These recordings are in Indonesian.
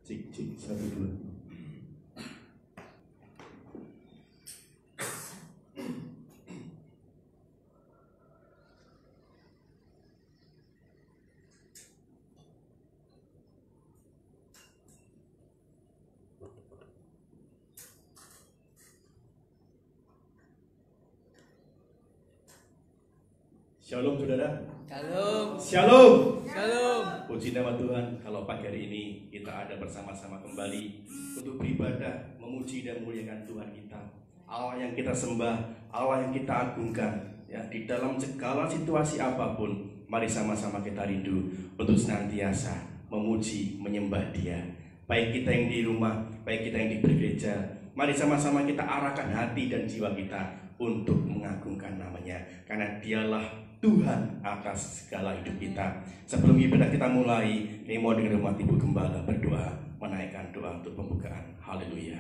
Cik, cik, 1, 2. Shalom saudara. Shalom. Shalom. Shalom. Puji nama Tuhan, kalau pagi hari ini kita ada bersama-sama kembali untuk beribadah, memuji dan memuliakan Tuhan kita, Allah yang kita sembah, Allah yang kita agungkan. Ya, di dalam segala situasi apapun, mari sama-sama kita rindu untuk senantiasa memuji, menyembah Dia. Baik kita yang di rumah, baik kita yang di gereja, mari sama-sama kita arahkan hati dan jiwa kita untuk mengagungkan namanya, karena Dialah Tuhan atas segala hidup kita. Sebelum ibadah kita mulai, ini mau dengar umat Ibu Gembala berdoa, menaikkan doa untuk pembukaan. Haleluya.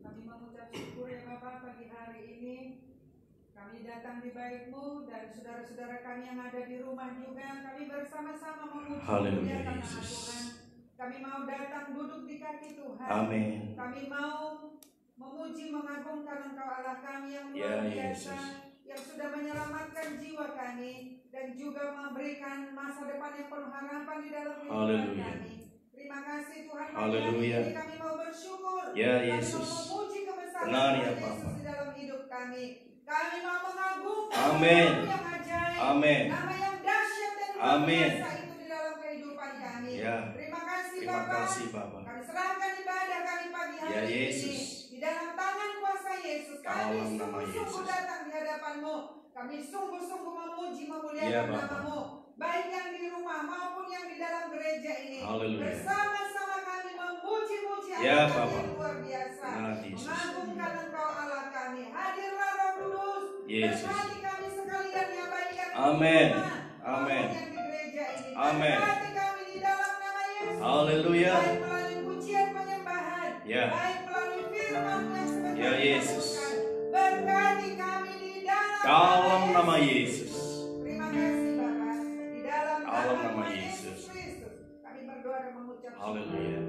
Kami mengucap syukur ya Bapak pagi hari ini. Kami datang di Bait-Mu dan saudara-saudara kami yang ada di rumah juga. Kami bersama-sama memuji Haleluya, nama Yesus. Tuhan. Kami mau datang duduk di kaki Tuhan. Amin. Kami mau memuji mengagungkan Engkau Allah kami yang Ya, luar biasa, Yesus. yang sudah menyelamatkan jiwa kami dan juga memberikan masa depan yang penuh harapan di dalam kehidupan Haleluya. kami. Terima kasih Tuhan. Haleluya. Hari ini kami mau bersyukur. Ya, Kami Yesus. mau memuji kebesaran Benar ya, Tuhan Bapa. Yesus di dalam hidup kami. Kami mau mengagungkan Amin. nama yang ajaib, Amin. nama yang dahsyat dan luar Amin. biasa itu di dalam kehidupan kami. Ya. Terima kasih Terima Bapa. kasih Bapa. Kami serahkan ibadah kami pagi hari Ya, Yesus. ini di dalam tangan kuasa Yesus. Kami Dalam nama sungguh-sungguh Yesus. datang di hadapan-Mu. Kami sungguh-sungguh memuji Ya, memuliakan Bapa. nama-Mu, baik yang di rumah maupun yang di dalam gereja ini. Haleluya. Bersama-sama kami memuji-muji Ya, Allah Bapa. yang luar biasa. Nah, Yesus. Mengagungkan Engkau Allah kami. Hadirlah Roh Kudus. Yesus. Berkati kami sekalian ya, baik yang di Amin. rumah Amin. maupun yang di gereja ini. Amin. Berkati kami di dalam nama Yesus. Haleluya. Baik melalui pujian penyembahan, Ya. baik melalui firman yang sebentar Ya, Yesus. dilakukan. Berkati kami di Dalam nama Yesus. Terima kasih Bapak. Di dalam Dalam nama nama Yesus. Kristus, kami berdoa dan mengucap syukur. Haleluya.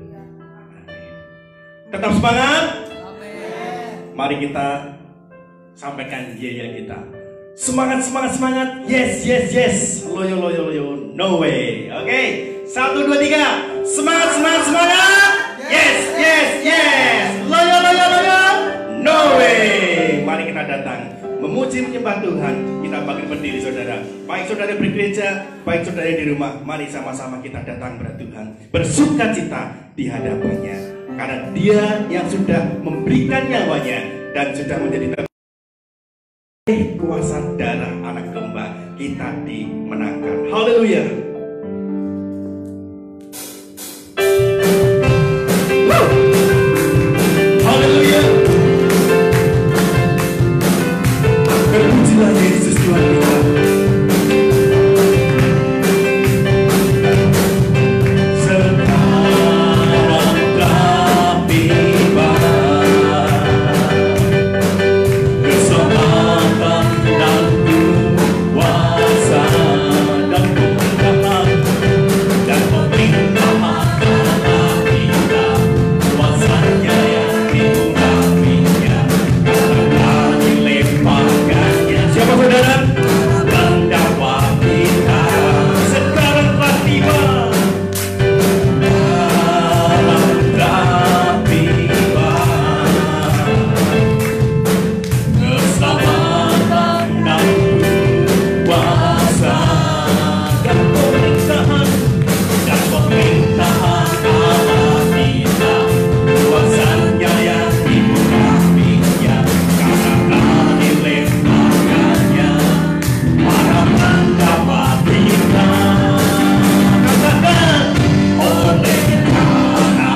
Amin. Tetap semangat. Amin. Mari kita sampaikan ya kita. Semangat, semangat, semangat. Yes, yes, yes. Loyo, loyo, loyo. No way. Oke. 1, 2, 3. Semangat, semangat, semangat. Yes, yes, yes. Loyo, loyo, loyo. No way. Mari kita datang memuji menyembah Tuhan. Kita bangkit berdiri saudara. Baik saudara bergereja, baik saudara di rumah. Mari sama-sama kita datang kepada Tuhan, bersuka cita di hadapannya, karena Dia yang sudah memberikan nyawanya dan sudah menjadi kuasa darah anak domba, kita dimenangkan. Haleluya. Woo! Haleluya. Terpujilah Yesus Tuhan kita. Sekarang telah tiba keselamatan dan kuasa dan kemuliaan dan pemerintahan Allah kita, kuasanya yang dimurahinya karena dilimpahkannya. Siapa saudara? Terdakwa kita sekarang telah tiba. Telah tiba keselamatan dan kuasa dan pemerintahan Allah kita, kuasanya yang dimurahinya karena dilimpahkannya para pendakwa kita. Katakan oleh karena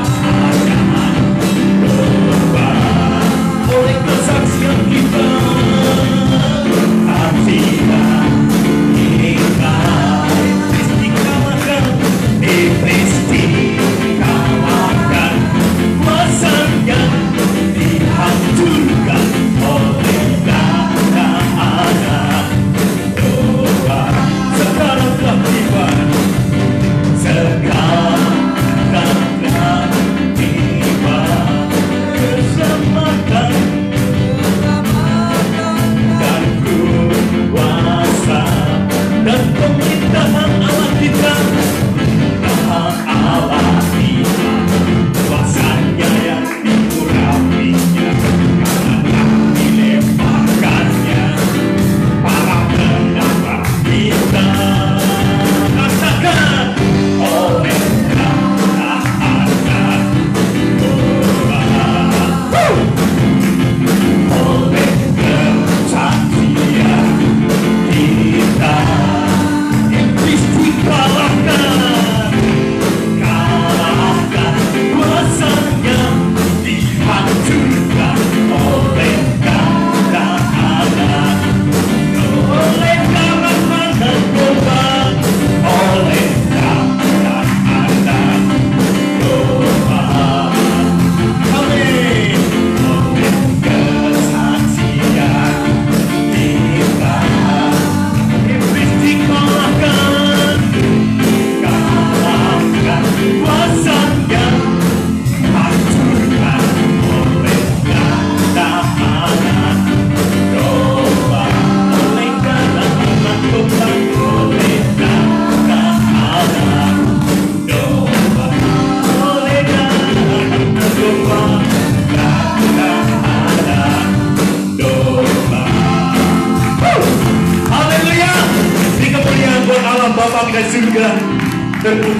ajaran domba, oleh kesaksian kita, hatinya iblis dikalahkan, masanya dihancurkan oleh darah anak domba. Sekarang telah tiba, sekarang telah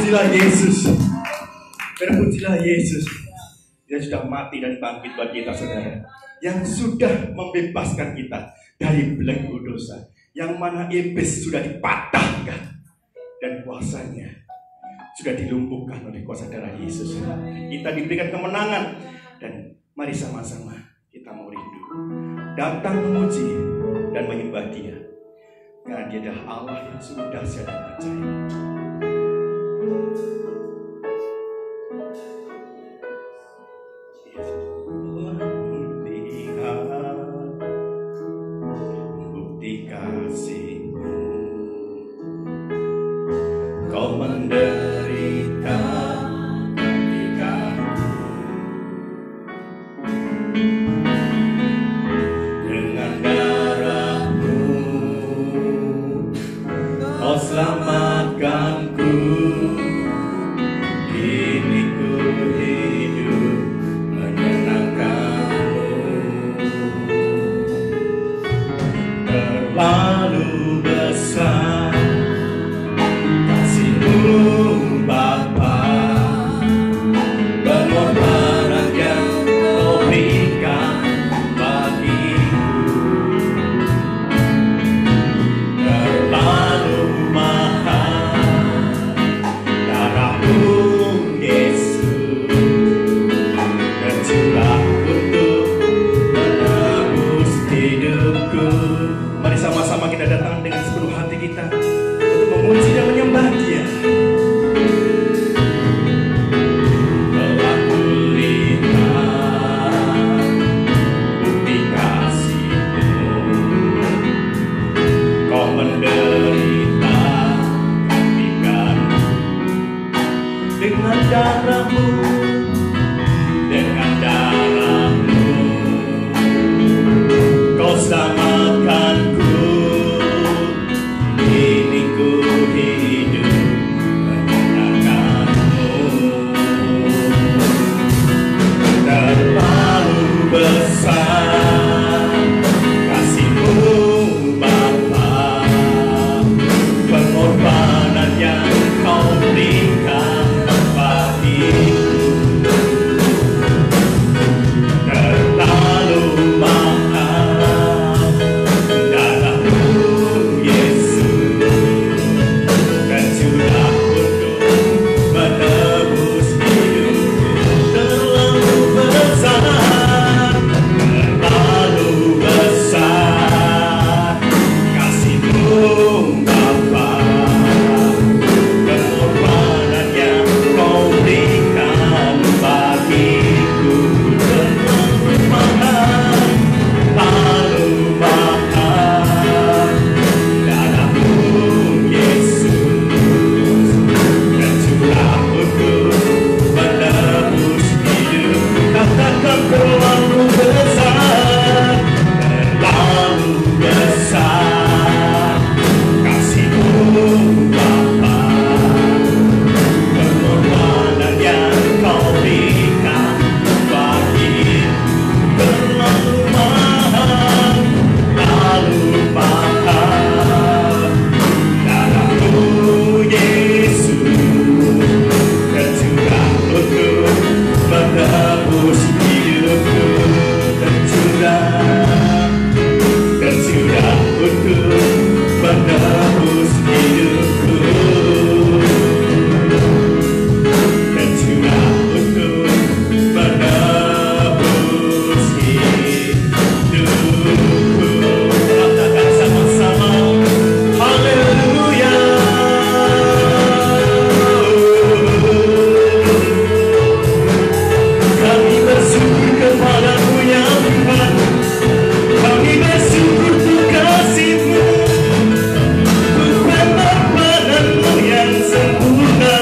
Terpujilah Yesus. Terpujilah Yesus. Dia sudah mati dan bangkit bagi kita, saudara. Yang sudah membebaskan kita dari belenggu dosa. Yang mana iblis sudah dipatahkan. Dan kuasanya sudah dilumpuhkan oleh kuasa darah Yesus. Kita diberikan kemenangan. Dan mari sama-sama kita mau rindu, datang memuji dan menyembah Dia, karena Dia adalah Allah yang sungguh dahsyat dan ajaib. Bukti kasih-Mu, Kau menderita dengan darah-Mu, Kau selamatkanku. Kini ku hidup menyenangkan-Mu. Terlalu besar kasih-Mu, Bapa, pengorbanan yang Kau berikan bagiku. Terlalu mahal darah-Mu, Yesus, tercurah untuk menebus hidupku. Mari sama-sama kita datang dengan sepenuh hati kita untuk memuji dan menyembah Dia. Telah kulihat bukti kasih-Mu, Kau menderita gantikan dengan darah-Mu, dengan darah-Mu, Kau selamatkanku. Kini ku hidup menyenangkan-Mu. Terlalu besar kasih-Mu, Bapa, pengorbanan yang Kau berikan bagiku. Terlalu mahal darah-Mu, Yesus, tercurah untuk menebus hidupku. Terlalu besar, terlalu besar kasih-Mu, Bapa, pengorbanan yang Kau berikan bagiku. Terlalu mahal, terlalu mahal darah-Mu, Yesus, tercurah untuk menebus hidupku. Katakan terlalu besar, terlalu besar kasih-Mu, Bapa, pengorbanan yang Kau berikan bagiku. Terlalu mahal, terlalu mahal darah-Mu, Yesus, tercurah untuk menebus hidupku. Tercurah, tercurah untuk menebus hidupku. Tercurah untuk menebus hidupku. Katakan sama-sama, haleluya. Kami bersyukur kepada-Mu ya Tuhan. Kami bersyukur untuk kasih-Mu, untuk pengorbanan-Mu yang sempurna.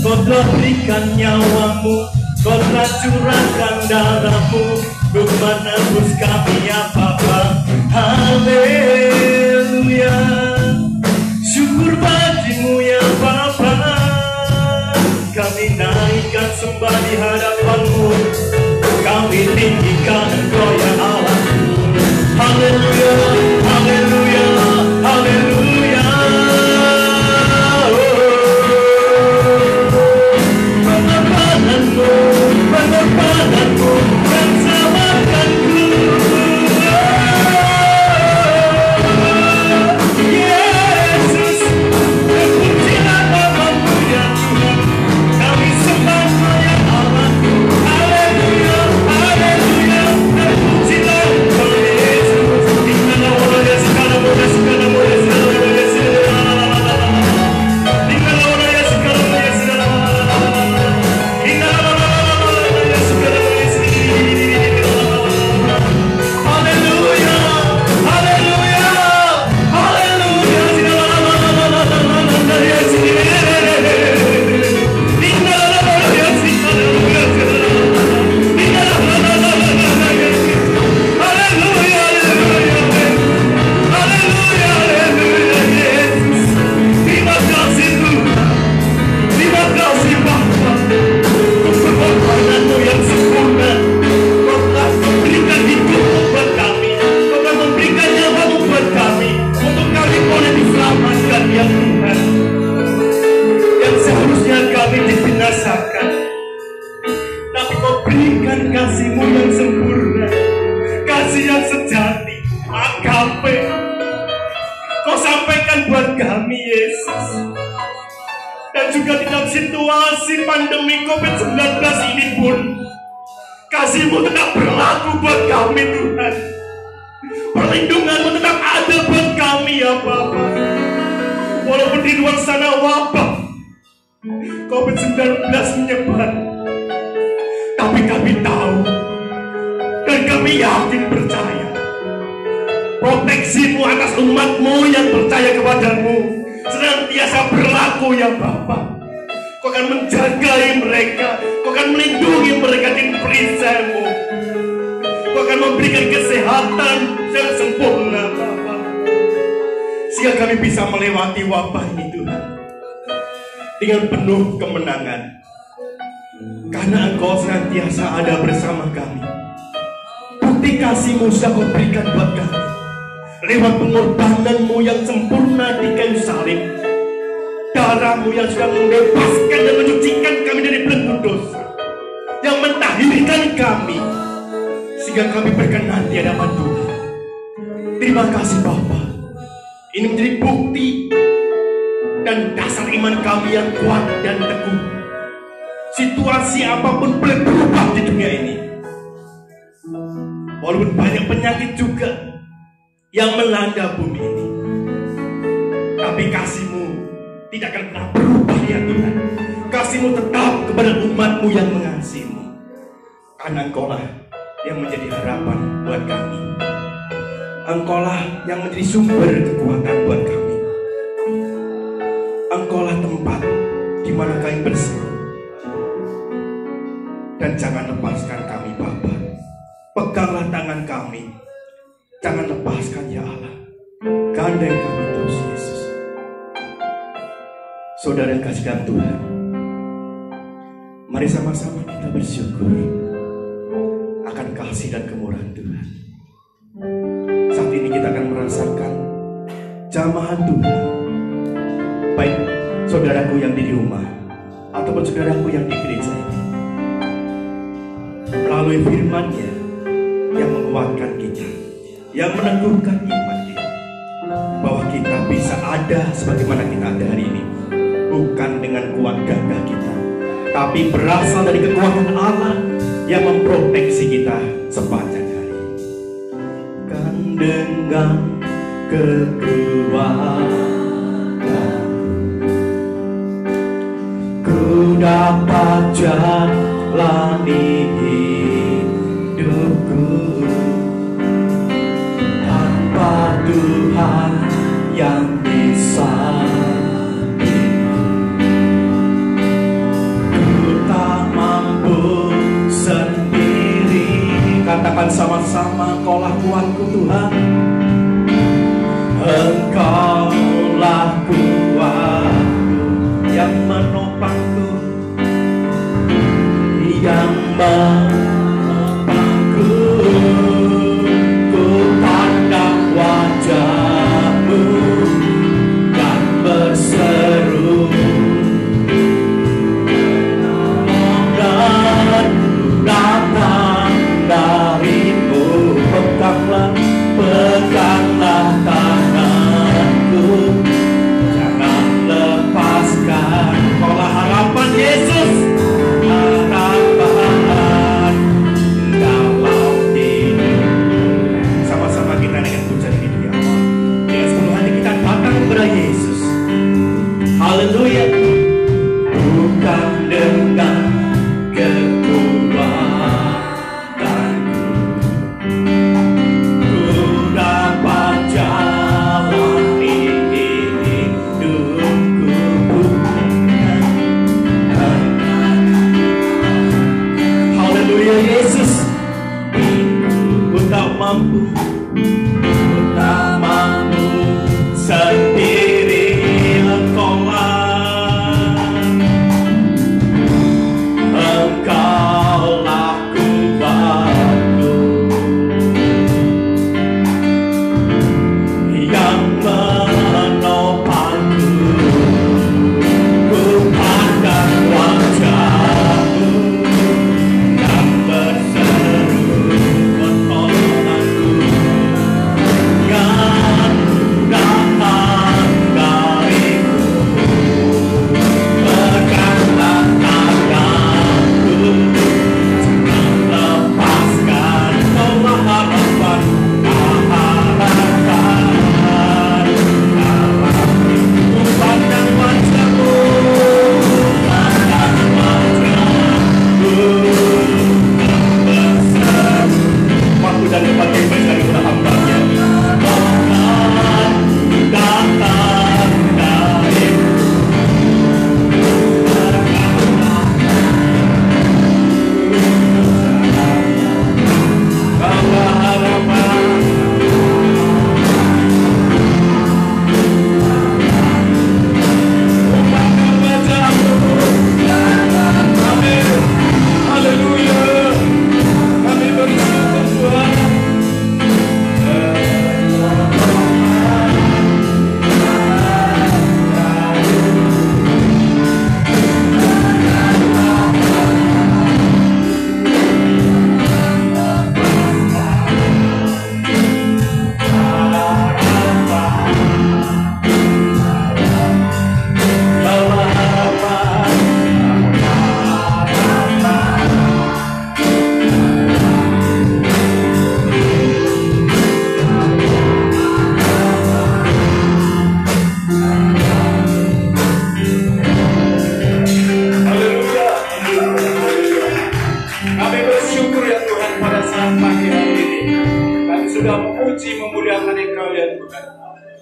Kau telah berikan nyawa-Mu, Kau telah curahkan darah-Mu untuk menebus kami ya Bapa. Haleluya. Syukur bagi-Mu ya Bapa. Kami naikkan sembah di hadapan-Mu. Kami tinggikan Engkau ya Allah. Haleluya, haleluya, haleluya. Oh. buat kami, Yesus. Dan juga di dalam situasi pandemi COVID-19 ini pun, kasih-Mu tetap berlaku buat kami, Tuhan. Perlindungan-Mu tetap ada buat kami, ya Bapa. Walaupun di luar sana wabah COVID-19 menyebar, tapi kami tahu dan kami yakin percaya proteksi-Mu atas umat-Mu yang percaya kepadamu senantiasa berlaku, ya Bapa. Kau akan menjagai mereka, Kau akan melindungi mereka di perisai-Mu. Kau akan memberikan kesehatan yang sempurna, Bapa, sehingga kami bisa melewati wabah ini, Tuhan, dengan penuh kemenangan, karena Engkau senantiasa ada bersama kami. Bukti kasih-Mu sudah Kau berikan buat kami lewat pengorbanan-Mu yang sempurna di kayu salib, darah-Mu yang sudah membebaskan dan menyucikan kami dari belenggu dosa, yang mentahirkan kami sehingga kami berkenan di hadapan Tuhan. Terima kasih Bapa. Ini menjadi bukti dan dasar iman kami yang kuat dan teguh. Situasi apapun boleh berubah di dunia ini, walaupun banyak penyakit juga yang melanda bumi ini, tapi kasih-Mu tidak akan pernah berubah, ya Tuhan. Kasih-Mu tetap kepada umat-Mu yang mengasihi-Mu, karena Engkau-lah yang menjadi harapan buat kami. Engkau-lah yang menjadi sumber kekuatan buat kami. Engkau-lah tempat di mana kami berseru. Dan jangan lepaskan kami, Bapa. Peganglah tangan kami. Jangan lepaskan, ya Allah. Gandeng kami terus, Yesus. Saudara yang kasih dalam Tuhan, mari sama-sama kita bersyukur akan kasih dan kemurahan Tuhan. Saat ini kita akan merasakan jamahan Tuhan, baik saudaraku yang di rumah ataupun saudaraku yang di gereja ini, melalui firman-Nya yang menguatkan kita, yang meneguhkan iman kita, bahwa kita bisa ada sebagaimana kita ada hari ini, bukan dengan kuat gagah kita, tapi berasal dari kekuatan Allah yang memproteksi kita sepanjang hari. Kan dengan kekuatan ku dapat jalani hidupku tanpa Tuhan yang bisa. Katakan sama-sama, Engkaulah kuatku Tuhan. Engkaulah kuatku yang menopangku, yang menopangku. Ku pandang wajah-Mu dan berseru, dan datang darimu. Peganglah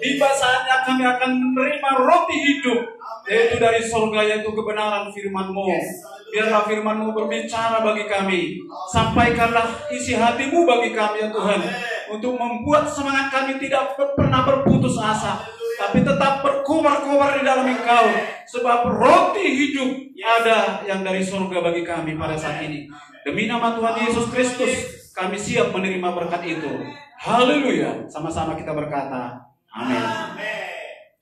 Tiba saatnya kami akan menerima roti hidup, yaitu dari surga, yaitu kebenaran firman-Mu. Biarlah firman-Mu berbicara bagi kami. Sampaikanlah isi hati-Mu bagi kami ya Tuhan, untuk membuat semangat kami tidak pernah berputus asa, tapi tetap berkobar-kobar di dalam Engkau. Sebab roti hidup ada yang dari surga bagi kami pada saat ini. Demi nama Tuhan Yesus Kristus, kami siap menerima berkat itu. Haleluya. Sama-sama kita berkata, amin.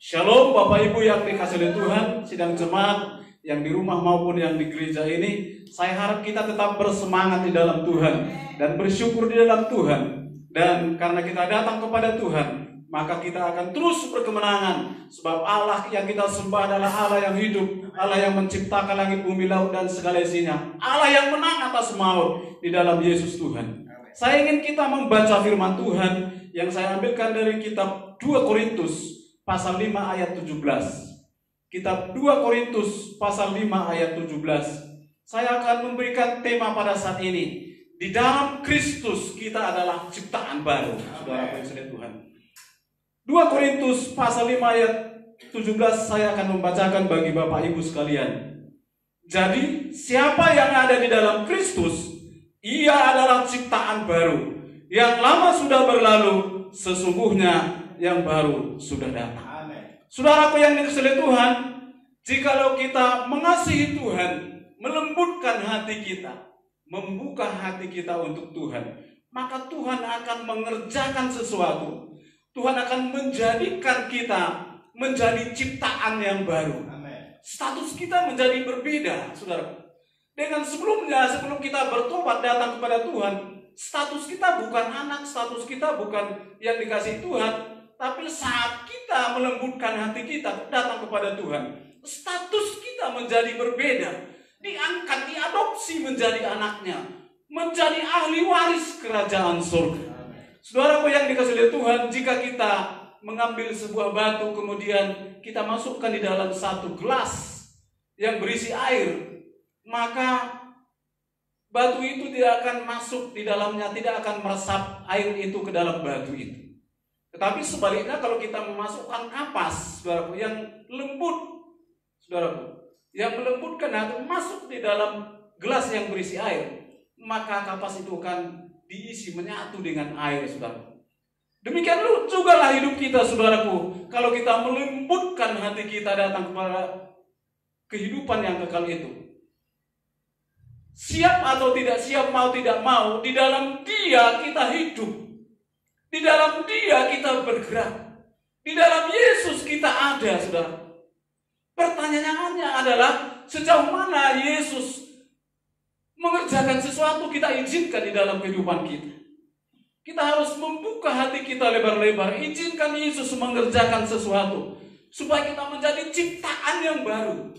Shalom Bapak Ibu yang dikasihi oleh Tuhan, sidang jemaat yang di rumah maupun yang di gereja ini. Saya harap kita tetap bersemangat di dalam Tuhan dan bersyukur di dalam Tuhan. Dan karena kita datang kepada Tuhan, maka kita akan terus berkemenangan. Sebab Allah yang kita sembah adalah Allah yang hidup, Allah yang menciptakan langit, bumi, laut, dan segala isinya. Allah yang menang atas maut di dalam Yesus Tuhan. Saya ingin kita membaca firman Tuhan yang saya ambilkan dari kitab 2 Korintus pasal 5 ayat 17. Kitab 2 Korintus pasal 5 ayat 17. Saya akan memberikan tema pada saat ini. Di dalam Kristus kita adalah ciptaan baru. Saudara yang Tuhan. 2 Korintus pasal 5 ayat 17 saya akan membacakan bagi Bapak Ibu sekalian. Jadi siapa yang ada di dalam Kristus, ia adalah ciptaan baru. Yang lama sudah berlalu, sesungguhnya yang baru sudah datang. Saudaraku yang dikasihi Tuhan, jikalau kita mengasihi Tuhan, melembutkan hati kita, membuka hati kita untuk Tuhan, maka Tuhan akan mengerjakan sesuatu. Tuhan akan menjadikan kita menjadi ciptaan yang baru. Status kita menjadi berbeda, saudara. Dengan sebelumnya, sebelum kita bertobat datang kepada Tuhan, status kita bukan anak, status kita bukan yang dikasihi Tuhan. Tapi saat kita melembutkan hati kita datang kepada Tuhan, status kita menjadi berbeda. Diangkat, diadopsi menjadi anaknya, menjadi ahli waris kerajaan surga. Saudaraku yang dikasihi Tuhan, jika kita mengambil sebuah batu kemudian kita masukkan di dalam satu gelas yang berisi air, maka batu itu tidak akan masuk di dalamnya, tidak akan meresap air itu ke dalam batu itu. Tetapi sebaliknya kalau kita memasukkan kapas, saudaraku, yang lembut, saudaraku, yang melembutkan hati masuk di dalam gelas yang berisi air, maka kapas itu akan diisi menyatu dengan air, saudaraku. Demikian juga lah hidup kita, saudaraku. Kalau kita melembutkan hati kita datang kepada kehidupan yang kekal itu, siap atau tidak siap, mau tidak mau, di dalam Dia kita hidup. Di dalam Dia kita bergerak. Di dalam Yesus kita ada, saudara. Pertanyaannya adalah, sejauh mana Yesus mengerjakan sesuatu kita izinkan di dalam kehidupan kita. Kita harus membuka hati kita lebar-lebar. Izinkan Yesus mengerjakan sesuatu, supaya kita menjadi ciptaan yang baru.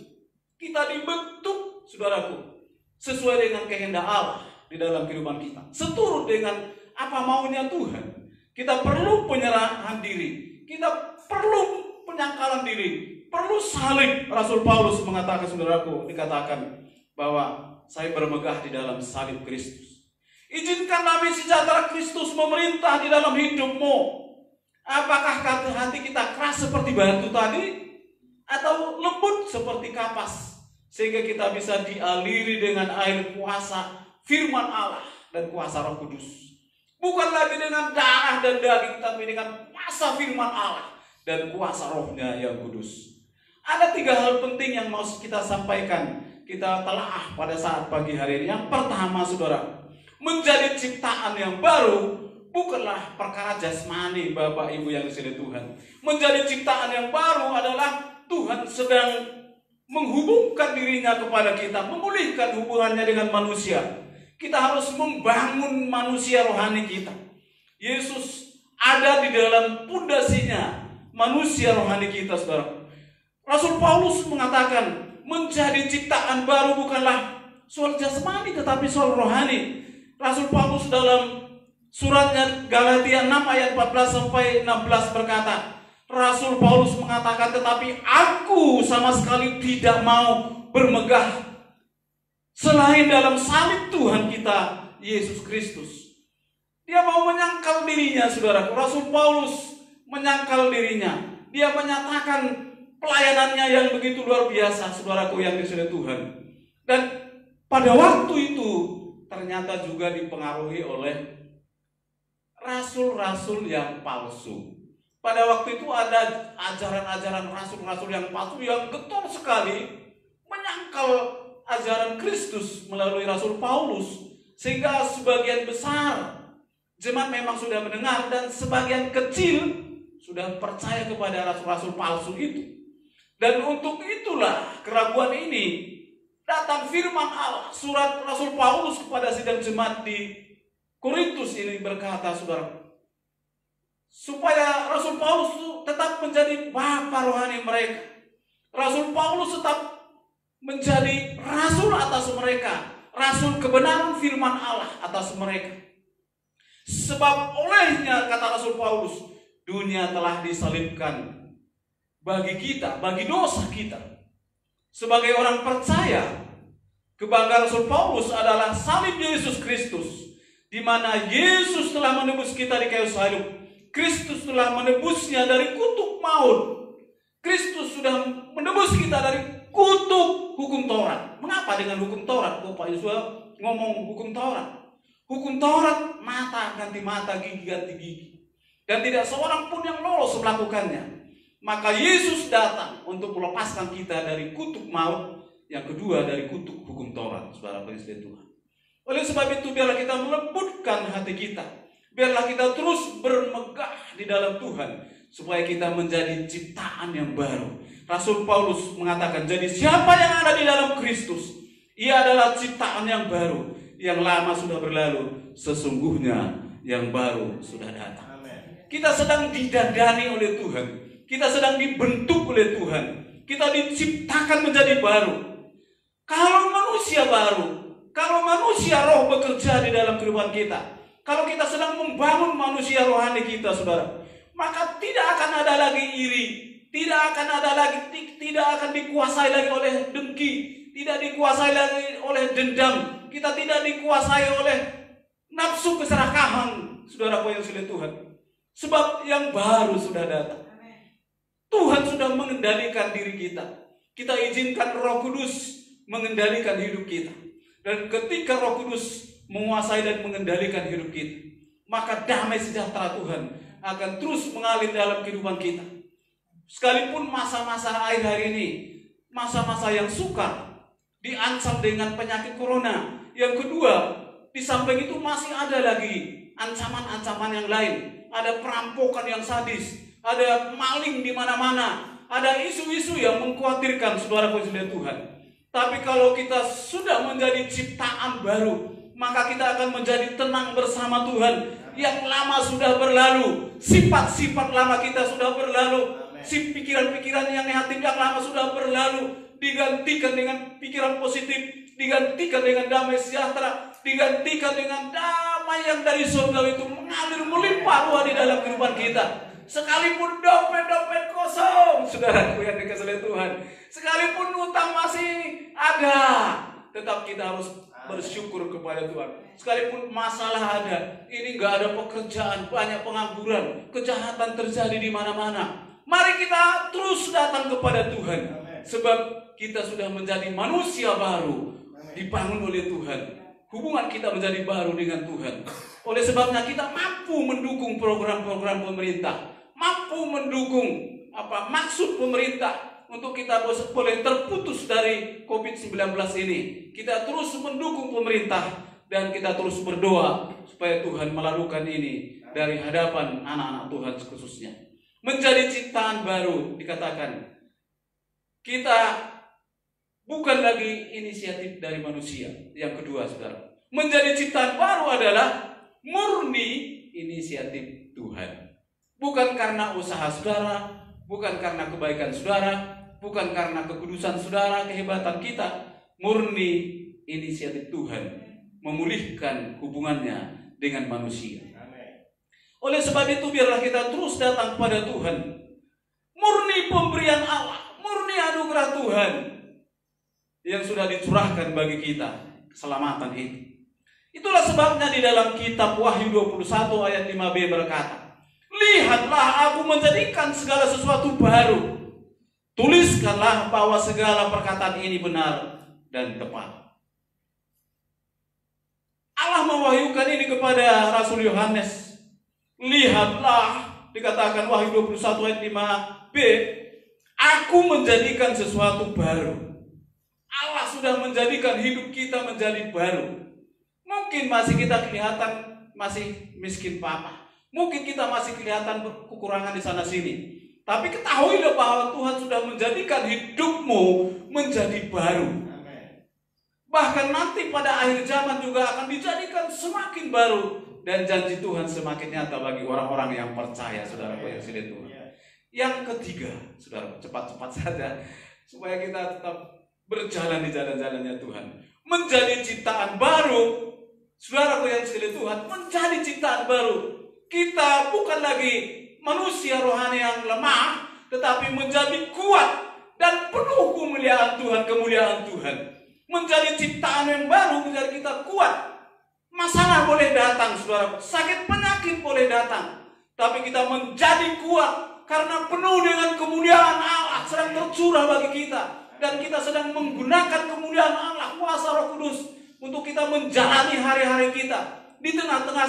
Kita dibentuk, saudaraku, sesuai dengan kehendak Allah di dalam kehidupan kita. Seturut dengan apa maunya Tuhan. Kita perlu penyerahan diri, kita perlu penyangkalan diri, perlu salib. Rasul Paulus mengatakan, saudaraku, dikatakan bahwa saya bermegah di dalam salib Kristus. Izinkan damai sejahtera Kristus memerintah di dalam hidupmu. Apakah hati kita keras seperti batu tadi, atau lembut seperti kapas, sehingga kita bisa dialiri dengan air kuasa firman Allah dan kuasa Roh Kudus. Bukan lagi dengan darah dan daging, tapi dengan kuasa firman Allah dan kuasa Roh-Nya yang kudus. Ada 3 hal penting yang mau kita sampaikan, kita telaah pada saat pagi hari ini. Yang pertama, saudara, menjadi ciptaan yang baru bukanlah perkara jasmani, Bapak Ibu yang dikasihi Tuhan. Menjadi ciptaan yang baru adalah Tuhan sedang menghubungkan dirinya kepada kita, memulihkan hubungannya dengan manusia. Kita harus membangun manusia rohani kita. Yesus ada di dalam pondasinya manusia rohani kita, saudara. Rasul Paulus mengatakan, menjadi ciptaan baru bukanlah soal jasmani, tetapi soal rohani. Rasul Paulus dalam suratnya Galatia 6 ayat 14 sampai 16 berkata, Rasul Paulus mengatakan, tetapi aku sama sekali tidak mau bermegah selain dalam salib Tuhan kita Yesus Kristus. Dia mau menyangkal dirinya, saudara. Rasul Paulus menyangkal dirinya. Dia menyatakan pelayanannya yang begitu luar biasa, saudaraku yang dikasihi Tuhan. Dan pada waktu itu ternyata juga dipengaruhi oleh rasul-rasul yang palsu. Pada waktu itu ada ajaran-ajaran rasul-rasul yang palsu yang getol sekali menyangkal ajaran Kristus melalui Rasul Paulus, sehingga sebagian besar jemaat memang sudah mendengar dan sebagian kecil sudah percaya kepada rasul-rasul palsu itu. Dan untuk itulah keraguan ini datang firman Allah, surat Rasul Paulus kepada sidang jemaat di Korintus ini berkata, saudara, supaya Rasul Paulus tetap menjadi bapa rohani mereka. Rasul Paulus tetap menjadi rasul atas mereka, rasul kebenaran firman Allah atas mereka. Sebab olehnya, kata Rasul Paulus, dunia telah disalibkan bagi kita, bagi dosa kita. Sebagai orang percaya, kebanggaan Rasul Paulus adalah salib Yesus Kristus, di mana Yesus telah menebus kita di kayu salib. Kristus telah menebusnya dari kutuk maut. Kristus sudah menebus kita dari kutuk hukum Taurat. Mengapa dengan hukum Taurat? Bapak Yesus ngomong hukum Taurat. Hukum Taurat, mata ganti mata, gigi ganti gigi. Dan tidak seorang pun yang lolos melakukannya. Maka Yesus datang untuk melepaskan kita dari kutuk maut. Yang kedua dari kutuk hukum Taurat, saudara Kristus Tuhan. Oleh sebab itu biarlah kita melembutkan hati kita. Biarlah kita terus bermegah di dalam Tuhan, supaya kita menjadi ciptaan yang baru. Rasul Paulus mengatakan, jadi siapa yang ada di dalam Kristus, ia adalah ciptaan yang baru. Yang lama sudah berlalu, sesungguhnya yang baru sudah datang. Kita sedang didandani oleh Tuhan. Kita sedang dibentuk oleh Tuhan. Kita diciptakan menjadi baru. Kalau manusia baru, kalau manusia roh bekerja di dalam kehidupan kita, kalau kita sedang membangun manusia rohani kita, saudara, maka tidak akan ada lagi iri, tidak akan dikuasai lagi oleh dengki, tidak dikuasai lagi oleh dendam, kita tidak dikuasai oleh nafsu keserakahan, saudaraku yang dikasihi Tuhan. Sebab yang baru sudah datang. Tuhan sudah mengendalikan diri kita. Kita izinkan Roh Kudus mengendalikan hidup kita. Dan ketika Roh Kudus menguasai dan mengendalikan hidup kita, maka damai sejahtera Tuhan akan terus mengalir dalam kehidupan kita. Sekalipun masa-masa akhir hari ini, masa-masa yang sukar, diancam dengan penyakit corona. Yang kedua, di samping itu masih ada lagi ancaman-ancaman yang lain. Ada perampokan yang sadis, ada maling di mana-mana, ada isu-isu yang mengkhawatirkan saudara-saudara Tuhan. Tapi kalau kita sudah menjadi ciptaan baru, maka kita akan menjadi tenang bersama Tuhan. Yang lama sudah berlalu, sifat-sifat lama kita sudah berlalu, si pikiran-pikiran yang negatif yang lama sudah berlalu, digantikan dengan pikiran positif, digantikan dengan damai sejahtera, digantikan dengan damai yang dari surga itu mengalir melimpah ruah di dalam kehidupan kita. Sekalipun dompet-dompet kosong, saudaraku yang dikasihi Tuhan, sekalipun utang masih ada, tetap kita harus bersyukur kepada Tuhan. Sekalipun masalah ada, ini nggak ada pekerjaan, banyak pengangguran, kejahatan terjadi di mana-mana, mari kita terus datang kepada Tuhan. Sebab kita sudah menjadi manusia baru, dibangun oleh Tuhan. Hubungan kita menjadi baru dengan Tuhan. Oleh sebabnya kita mampu mendukung program-program pemerintah, mampu mendukung maksud pemerintah untuk kita boleh terputus dari COVID-19 ini. Kita terus mendukung pemerintah dan kita terus berdoa supaya Tuhan melakukan ini dari hadapan anak-anak Tuhan khususnya. Menjadi ciptaan baru dikatakan. Kita bukan lagi inisiatif dari manusia. Yang kedua, saudara, menjadi ciptaan baru adalah murni inisiatif Tuhan. Bukan karena usaha saudara, bukan karena kebaikan saudara, bukan karena kekudusan saudara, kehebatan kita. Murni inisiatif Tuhan memulihkan hubungannya dengan manusia. Oleh sebab itu biarlah kita terus datang kepada Tuhan. Murni pemberian Allah, murni anugerah Tuhan yang sudah dicurahkan bagi kita, keselamatan itu. Itulah sebabnya di dalam kitab Wahyu 21 ayat 5b berkata, Lihatlah aku menjadikan segala sesuatu baru. Tuliskanlah bahwa segala perkataan ini benar dan tepat. Allah mewahyukan ini kepada Rasul Yohanes. Lihatlah, dikatakan Wahyu 21 ayat 5b, aku menjadikan sesuatu baru. Allah sudah menjadikan hidup kita menjadi baru. Mungkin masih kita kelihatan masih miskin papa. Mungkin kita masih kelihatan kekurangan di sana sini. Tapi ketahuilah bahwa Tuhan sudah menjadikan hidupmu menjadi baru. Bahkan nanti pada akhir zaman juga akan dijadikan semakin baru. Dan janji Tuhan semakin nyata bagi orang-orang yang percaya, saudaraku yang silih Tuhan. Yang ketiga, saudara, cepat-cepat saja, supaya kita tetap berjalan di jalan-jalannya Tuhan. Menjadi ciptaan baru, saudaraku yang silih Tuhan, menjadi ciptaan baru. Kita bukan lagi manusia rohani yang lemah, tetapi menjadi kuat dan penuh kemuliaan Tuhan. Menjadi ciptaan yang baru, menjadi kita kuat. Masalah boleh datang, saudara. Sakit penyakit boleh datang. Tapi kita menjadi kuat karena penuh dengan kemuliaan Allah sedang tercurah bagi kita. Dan kita sedang menggunakan kemuliaan Allah, kuasa Roh Kudus, untuk kita menjalani hari-hari kita. Di tengah-tengah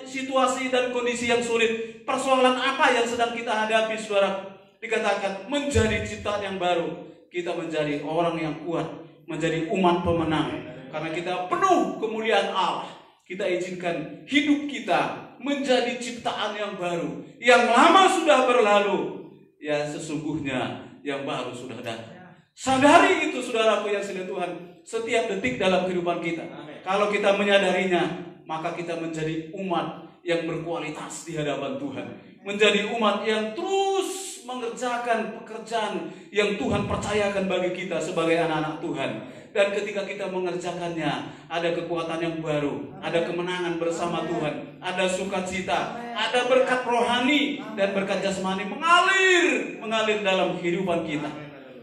situasi dan kondisi yang sulit, persoalan apa yang sedang kita hadapi, saudara, dikatakan menjadi ciptaan yang baru. Kita menjadi orang yang kuat, menjadi umat pemenang. Karena kita penuh kemuliaan Allah, kita izinkan hidup kita menjadi ciptaan yang baru. Yang lama sudah berlalu, ya sesungguhnya yang baru sudah datang. Sadari itu, saudaraku yang silih Tuhan, setiap detik dalam kehidupan kita. Kalau kita menyadarinya, maka kita menjadi umat yang berkualitas di hadapan Tuhan. Menjadi umat yang terus mengerjakan pekerjaan yang Tuhan percayakan bagi kita sebagai anak-anak Tuhan. Dan ketika kita mengerjakannya, ada kekuatan yang baru, ada kemenangan bersama Tuhan, ada sukacita, ada berkat rohani dan berkat jasmani mengalir dalam kehidupan kita.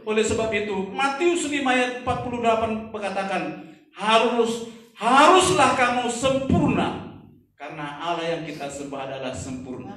Oleh sebab itu, Matius 5 ayat 48 mengatakan, haruslah kamu sempurna, karena Allah yang kita sembah adalah sempurna.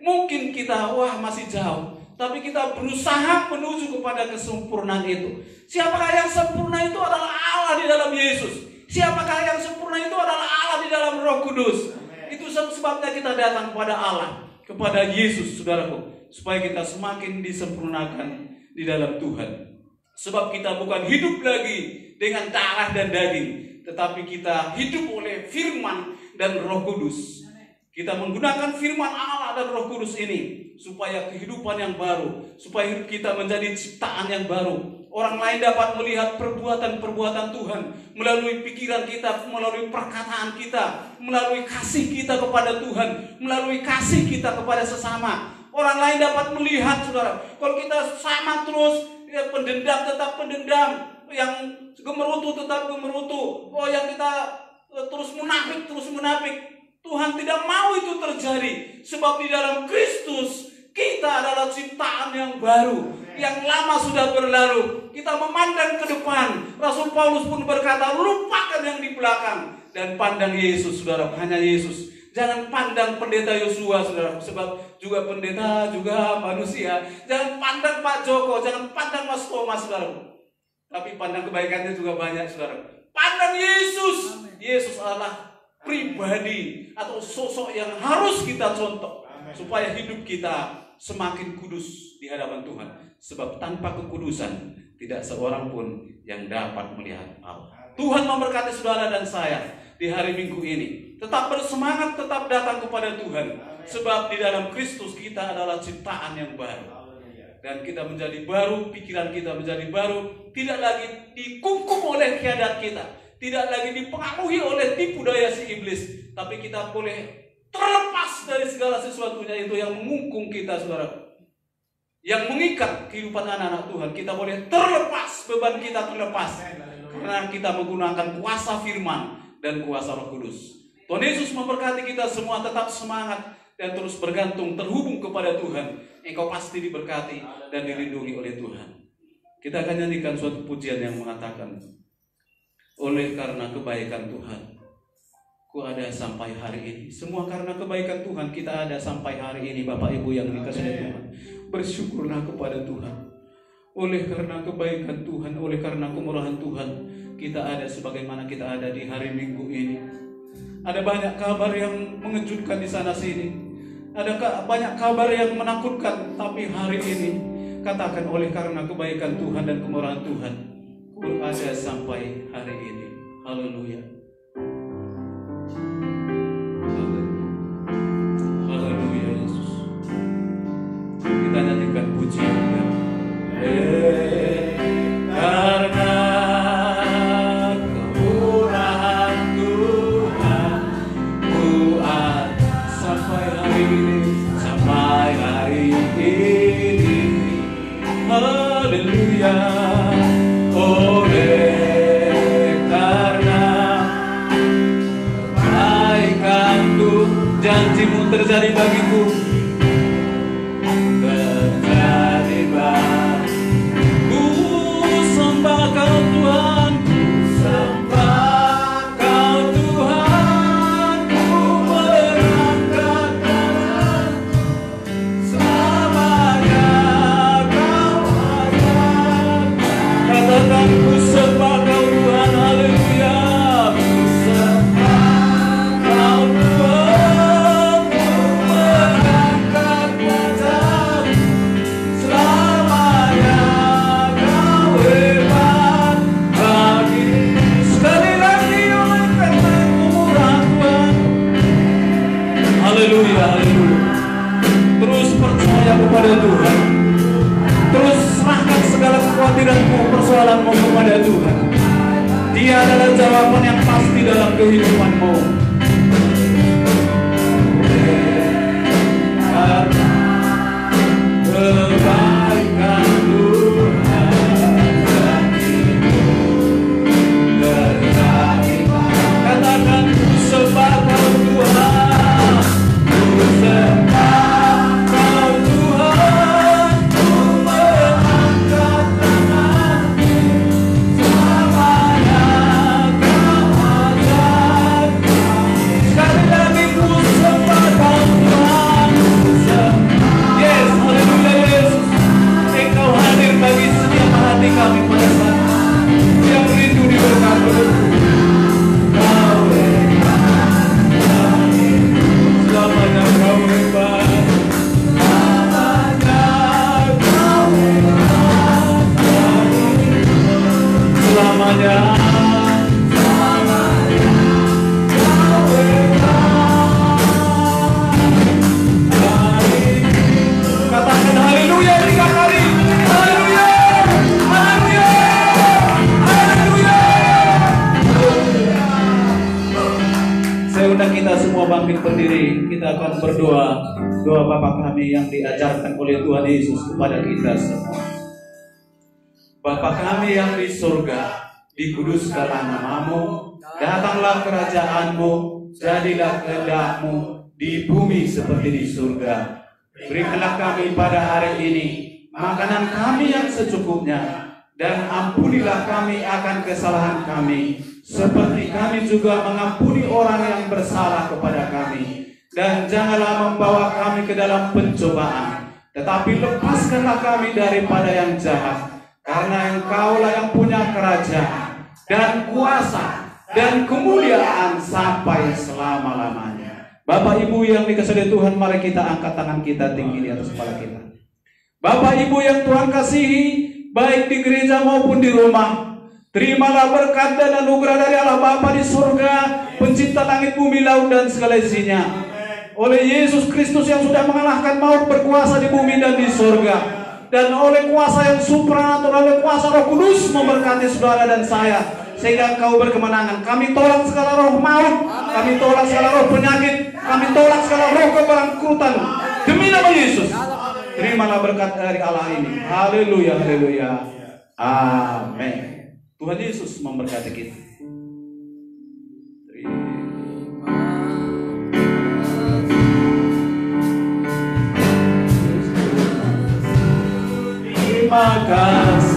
Mungkin kita masih jauh, tapi kita berusaha menuju kepada kesempurnaan itu. Siapakah yang sempurna itu adalah Allah di dalam Yesus. Siapakah yang sempurna itu adalah Allah di dalam Roh Kudus. Itu sebabnya kita datang kepada Allah, kepada Yesus, saudaraku, supaya kita semakin disempurnakan di dalam Tuhan. Sebab kita bukan hidup lagi dengan darah dan daging, tetapi kita hidup oleh firman dan Roh Kudus. Kita menggunakan firman Allah dan Roh Kudus ini supaya kehidupan yang baru, supaya hidup kita menjadi ciptaan yang baru. Orang lain dapat melihat perbuatan-perbuatan Tuhan melalui pikiran kita, melalui perkataan kita, melalui kasih kita kepada Tuhan, melalui kasih kita kepada sesama. Orang lain dapat melihat, saudara, kalau kita sama terus, ya, pendendam tetap pendendam, yang gemerutu tetap gemerutu, yang kita terus munafik. Tuhan tidak mau itu terjadi, sebab di dalam Kristus kita adalah ciptaan yang baru. Yang lama sudah berlalu, kita memandang ke depan. Rasul Paulus pun berkata, lupakan yang di belakang dan pandang Yesus, saudara, hanya Yesus. Jangan pandang pendeta Yosua, saudara, sebab juga pendeta juga manusia. Jangan pandang Pak Joko, jangan pandang Mas Thomas, saudara, tapi pandang kebaikannya juga banyak, saudara. Pandang Yesus. Yesus adalah pribadi atau sosok yang harus kita contoh, supaya hidup kita semakin kudus di hadapan Tuhan. Sebab tanpa kekudusan tidak seorang pun yang dapat melihat Allah. Tuhan memberkati saudara dan saya di hari Minggu ini. Tetap bersemangat, tetap datang kepada Tuhan. Sebab di dalam Kristus kita adalah ciptaan yang baru. Dan kita menjadi baru, pikiran kita menjadi baru. Tidak lagi dikungkung oleh keadaan kita, tidak lagi dipengaruhi oleh tipu daya si iblis. Tapi kita boleh terlepas dari segala sesuatunya itu yang mengungkung kita, saudara, yang mengikat kehidupan anak-anak Tuhan. Kita boleh terlepas, beban kita terlepas, karena kita menggunakan kuasa firman dan kuasa Roh Kudus. Tuhan Yesus memberkati kita semua. Tetap semangat dan terus bergantung, terhubung kepada Tuhan. Engkau pasti diberkati dan dilindungi oleh Tuhan. Kita akan nyanyikan suatu pujian yang mengatakan, oleh karena kebaikan Tuhan, ku ada sampai hari ini. Semua karena kebaikan Tuhan kita ada sampai hari ini, Bapak Ibu yang dikasihi Tuhan. Bersyukurlah kepada Tuhan. Oleh karena kebaikan Tuhan, oleh karena kemurahan Tuhan, kita ada sebagaimana kita ada di hari Minggu ini. Ada banyak kabar yang mengejutkan di sana sini. Ada banyak kabar yang menakutkan, tapi hari ini katakan oleh karena kebaikan Tuhan dan kemurahan Tuhan, ku ada sampai hari ini. Haleluya. Haleluya Yesus. Kita nyanyikan pujian. Karena kemurahan Tuhan, ku ada sampai hari ini, sampai hari ini. Haleluya. Oleh karena kebaikan-Mu, janji-Mu terjadi bagiku, terjadi bagiku. Ku sembah Kau Tuhan, ku sembah Kau Tuhan, ku mengangkat tangan, selamanya Kau ada. Katakan ku sembah Kau Tuhan, haleluya. Ku sembah Kau Tuhan, ku mengangkat tangan, selamanya Kau hebat bagi. Sekali lagi oleh karena kemurahan Tuhan. Haleluya, haleluya. Terus percaya kepada Tuhan. Terus serahkan segala kekhawatiranmu, persoalanmu kepada Tuhan. Dia adalah jawaban yang pasti dalam kehidupanmu. Karena kebaikan Tuhan, katakan ku sembah Kau Tuhan, ku sembah Kau Tuhan, ku mengangkat tangan, selamanya Kau ajar. Sekali lagi ku sembah Kau Tuhan, ku sembah. Yes, haleluya Yesus. Engkau hadir bagi setiap hati kami pada saat yang rindu diberkati. Kau hebat, selamanya Kau hebat, selamanya Kau hebat, selamanya, selamanya Kau hebat. Katakan haleluya 3 kali. Haleluya, haleluya, haleluya. Saya undang kita semua bangkit berdiri. Kita akan berdoa doa Bapa kami yang diajarkan oleh Tuhan Yesus kepada kita semua. Bapa kami yang di surga, dikuduskanlah nama-Mu, datanglah kerajaan-Mu, jadilah kehendak-Mu di bumi seperti di surga. Berikanlah kami pada hari ini makanan kami yang secukupnya, dan ampunilah kami akan kesalahan kami, seperti kami juga mengampuni orang yang bersalah kepada kami. Dan janganlah membawa kami ke dalam pencobaan, tetapi lepaskanlah kami daripada yang jahat. Karena Engkaulah yang punya kerajaan dan kuasa dan kemuliaan sampai selama-lamanya. Bapak Ibu yang dikasihi Tuhan, mari kita angkat tangan kita tinggi di atas kepala kita. Bapak Ibu yang Tuhan kasihi, baik di gereja maupun di rumah, terimalah berkat dan anugerah dari Allah Bapa di surga, pencipta langit, bumi, laut, dan segala isinya. Oleh Yesus Kristus yang sudah mengalahkan maut, berkuasa di bumi dan di surga. Dan oleh kuasa yang supranatural, oleh kuasa Roh Kudus memberkati saudara dan saya, sehingga engkau berkemenangan. Kami tolak segala roh maut, kami tolak segala roh penyakit, kami tolak segala roh kebangkrutan. Demi nama Yesus, terimalah berkat dari Allah ini. Haleluya, haleluya. Amin. Tuhan Yesus memberkati kita. Terima kasih.